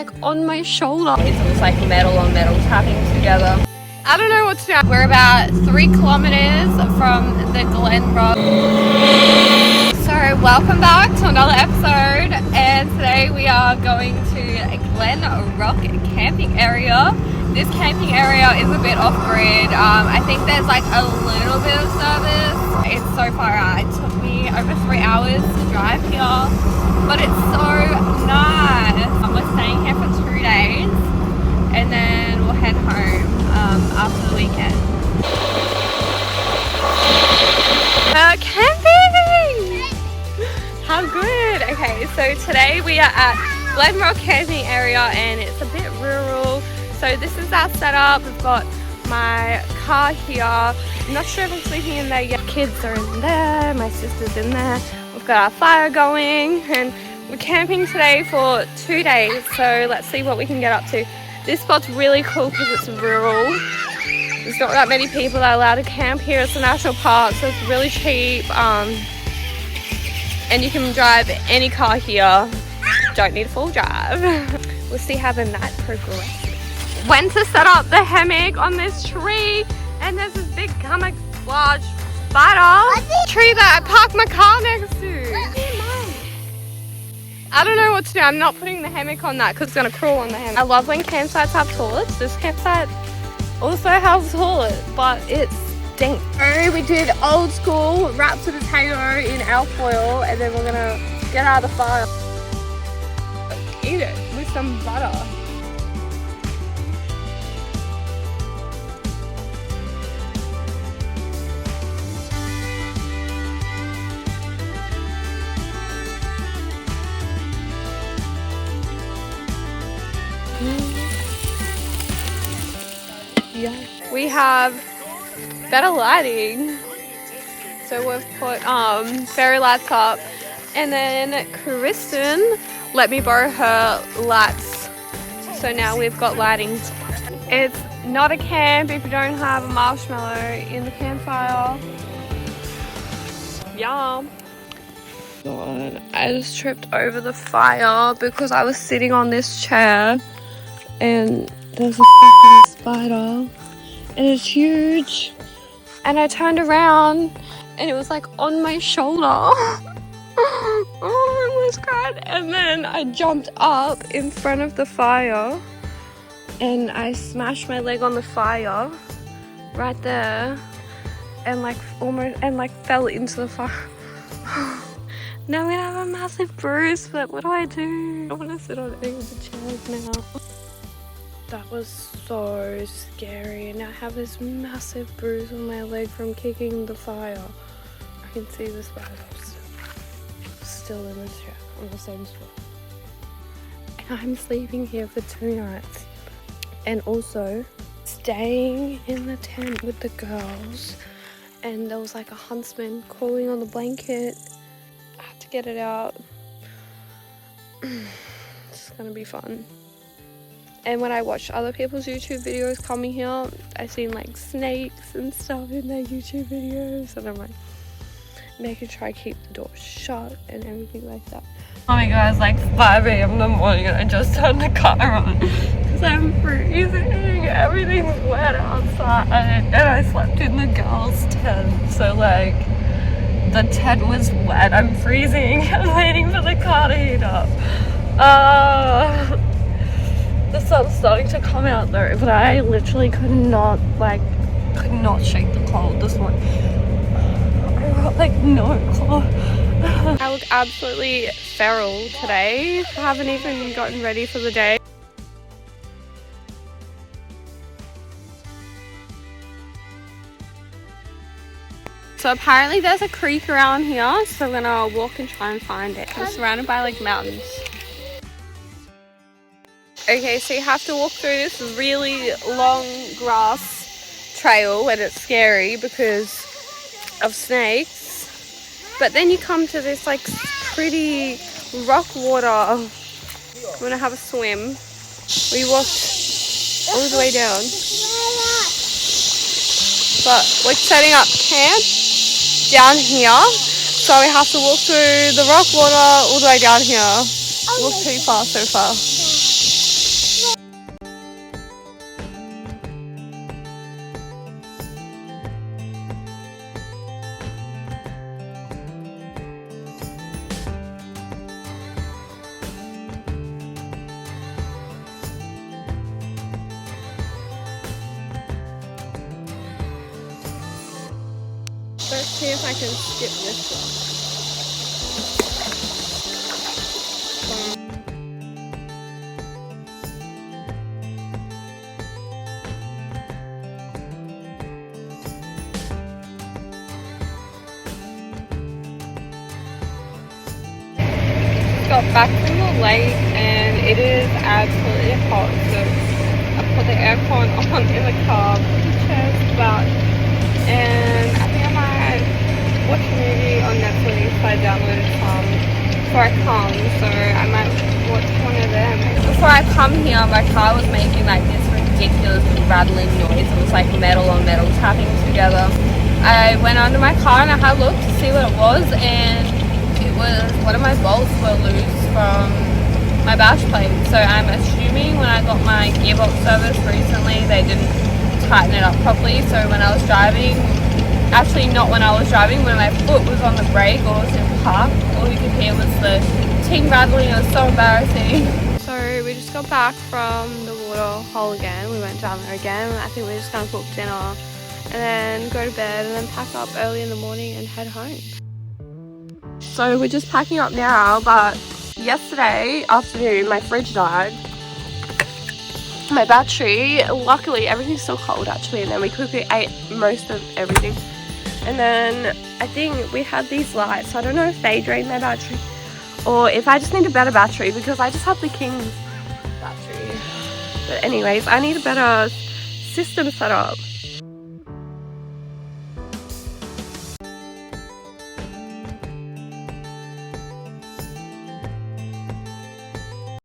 like on my shoulder. It was like metal on metal tapping together. I don't know what to do. We're about 3 kilometers from the Glen Rock. So welcome back to another episode, and today we are going to Glen Rock Camping Area. This camping area is a bit off-grid. I think there's like a little bit of service. It's so far out. It took me over 3 hours to drive here, but it's so nice. We're staying here for 2 days, and then we'll head home after the weekend. Camping! How good! Okay, so today we are at Glen Rock Camping Area, and it's a bit rural. So this is our setup. We've got my car here. I'm not sure if I'm sleeping in there yet. Kids are in there, my sister's in there. We've got our fire going, and we're camping today for 2 days. So let's see what we can get up to. This spot's really cool because it's rural. There's not that many people that are allowed to camp here. It's a national park, so it's really cheap. And you can drive any car here. Don't need a full drive. We'll see how the night progresses. Went to set up the hammock on this tree, and there's this big large spider tree that I parked my car next to. I don't know what to do. I'm not putting the hammock on that because it's going to crawl on the hammock. I love when campsites have toilets. This campsite also has a toilet, but it stinks. So we did old school wrapped a potato in alfoil, and then we're going to get out of the fire. Eat it with some butter. Yeah. We have better lighting, so we've put fairy lights up, and then Kristen let me borrow her lights, so now we've got lighting. It's not a camp if you don't have a marshmallow in the campfire. Yum. God, I just tripped over the fire because I was sitting on this chair, and there's a fucking spider, and it's huge, and I turned around and it was like on my shoulder. Oh, I almost cried. And then I jumped up in front of the fire and I smashed my leg on the fire right there, and like fell into the fire. Now I'm gonna have a massive bruise, but what do? I don't want to sit on any of the chairs now. That was so scary, and I have this massive bruise on my leg from kicking the fire. I can see the spider still in the chair on the same spot. And I'm sleeping here for 2 nights, and also staying in the tent with the girls, and there was like a huntsman crawling on the blanket. I had to get it out. It's gonna be fun. And when I watch other people's YouTube videos coming here, I've seen like snakes and stuff in their YouTube videos, and I'm like making sure I keep the door shut and everything like that. Oh my god, it's like 5 a.m. in the morning, and I just turned the car on because I'm freezing. Everything's wet outside, and I slept in the girls' tent, so like the tent was wet. I'm freezing. I'm waiting for the car to heat up. The sun's starting to come out though, but I literally could not shake the cold this morning. I got like no cold. I look absolutely feral today. I haven't even gotten ready for the day. So apparently there's a creek around here, so I'm gonna walk and try and find it. I'm surrounded by like mountains. Okay, so you have to walk through this really long grass trail, and it's scary because of snakes. But then you come to this like pretty rock water. I'm gonna have a swim. We walked all the way down. But we're setting up camp down here, so we have to walk through the rock water all the way down here. Walk too far so far. Let's see if I can skip this one. Got back from the lake and it is absolutely hot, so I put the aircon on in the car, put the chairs back, and I think I might watch a movie on Netflix. I downloaded some before I come, so I might watch one of them. Before I come here, my car was making like this ridiculous rattling noise. It was like metal on metal tapping together. I went under my car and I had a look to see what it was, and it was one of my bolts were loose from my bash plate. So I'm assuming when I got my gearbox service recently, they didn't tighten it up properly. So when I was driving, actually not when I was driving, when my foot was on the brake or was in park, all you could hear was the ting rattling. It was so embarrassing. So we just got back from the water hole again. We went down there again. I think we're just gonna cook dinner and then go to bed and then pack up early in the morning and head home. So we're just packing up now, but yesterday afternoon my fridge died. My battery, luckily everything's still cold actually, and then we quickly ate most of everything. And then I think we had these lights, so I don't know if they drained my battery or if I just need a better battery, because I just have the King's battery. But anyways, I need a better system set up.